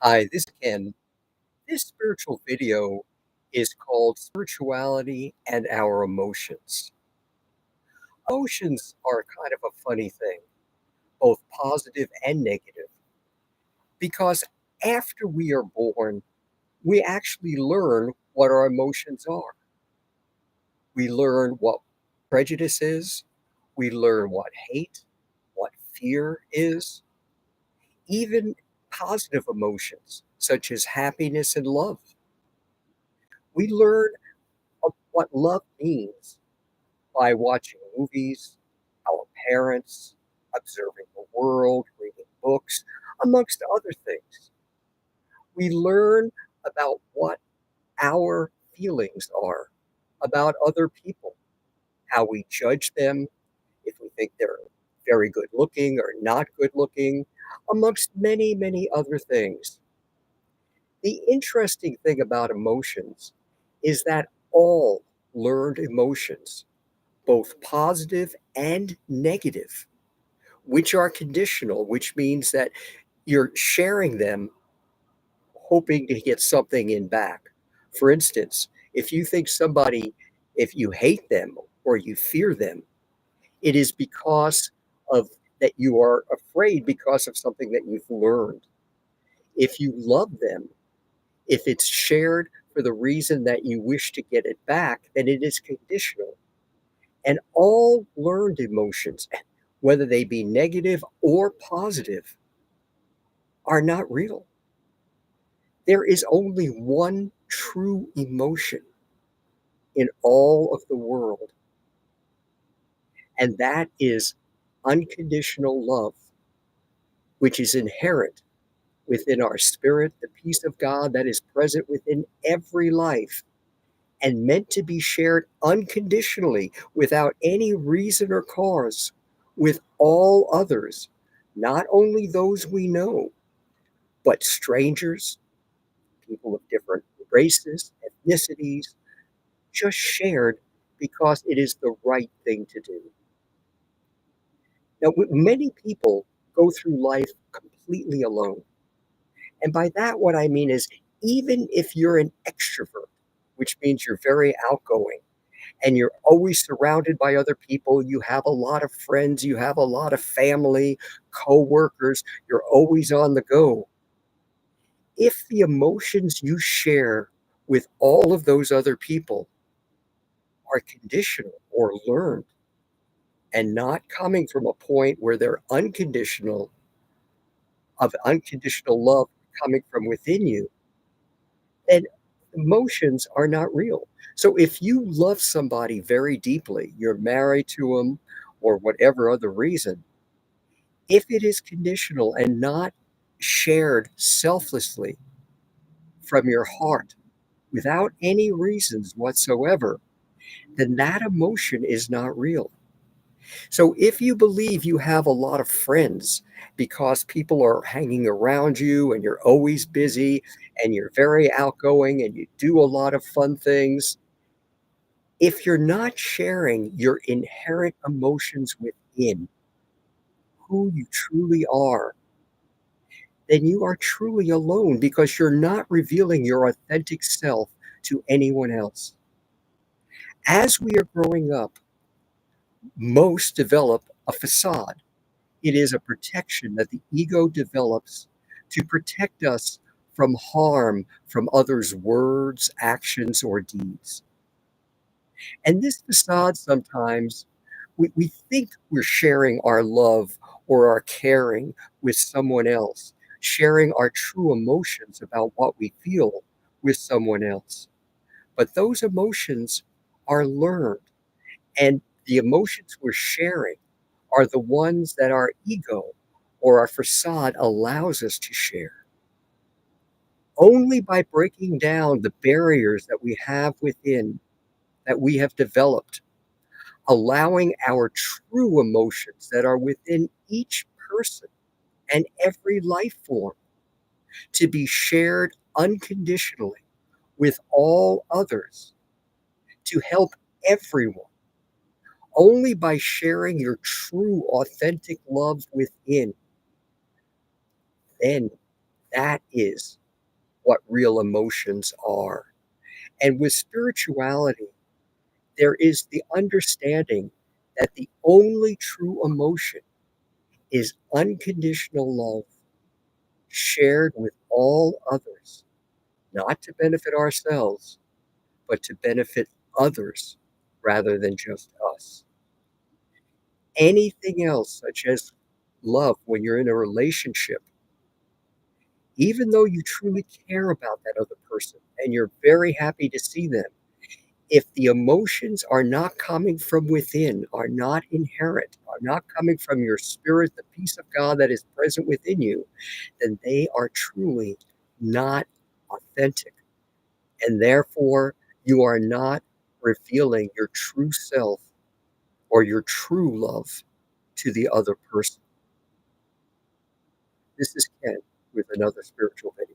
Hi, this is Ken. This spiritual video is called Spirituality and Our Emotions. Emotions are kind of a funny thing, both positive and negative, because after we are born, we actually learn what our emotions are. We learn what prejudice is, we learn what hate, what fear is, even positive emotions such as happiness and love. We learn of what love means by watching movies, our parents, observing the world, reading books, amongst other things. We learn about what our feelings are about other people, how we judge them, if we think they're very good looking or not good looking, amongst many, many other things. The interesting thing about emotions is that all learned emotions, both positive and negative, which are conditional, which means that you're sharing them hoping to get something in back. For instance, if you think somebody, if you hate them or you fear them, it is because of that you are afraid because of something that you've learned. If you love them, if it's shared for the reason that you wish to get it back, then it is conditional. And all learned emotions, whether they be negative or positive, are not real. There is only one true emotion in all of the world, and that is unconditional love, which is inherent within our spirit, the peace of God that is present within every life and meant to be shared unconditionally without any reason or cause with all others, not only those we know, but strangers, people of different races, ethnicities, just shared because it is the right thing to do. Now, many people go through life completely alone. And by that, what I mean is, even if you're an extrovert, which means you're very outgoing, and you're always surrounded by other people. You have a lot of friends, you have a lot of family, coworkers, you're always on the go. If the emotions you share with all of those other people are conditional or learned and not coming from a point where they're unconditional, of unconditional love coming from within you, then emotions are not real. So if you love somebody very deeply, you're married to them or whatever other reason, if it is conditional and not shared selflessly from your heart without any reasons whatsoever, then that emotion is not real. So if you believe you have a lot of friends because people are hanging around you and you're always busy and you're very outgoing and you do a lot of fun things, if you're not sharing your inherent emotions within who you truly are, then you are truly alone because you're not revealing your authentic self to anyone else. As we are growing up, most develop a facade. It is a protection that the ego develops to protect us from harm from others' words, actions, or deeds. And this facade sometimes, we think we're sharing our love or our caring with someone else, sharing our true emotions about what we feel with someone else. But those emotions are learned, and the emotions we're sharing are the ones that our ego or our facade allows us to share. Only by breaking down the barriers that we have within, that we have developed, allowing our true emotions that are within each person and every life form to be shared unconditionally with all others to help everyone. Only by sharing your true, authentic love within, then That is what real emotions are. And with spirituality, there is the understanding that the only true emotion is unconditional love shared with all others, not to benefit ourselves, but to benefit others rather than just us. Anything else, such as love when you're in a relationship, even though you truly care about that other person and you're very happy to see them, if the emotions are not coming from within, are not inherent, are not coming from your spirit, the peace of God that is present within you, then they are truly not authentic. And therefore, you are not revealing your true self or your true love to the other person. This is Ken with another spiritual video.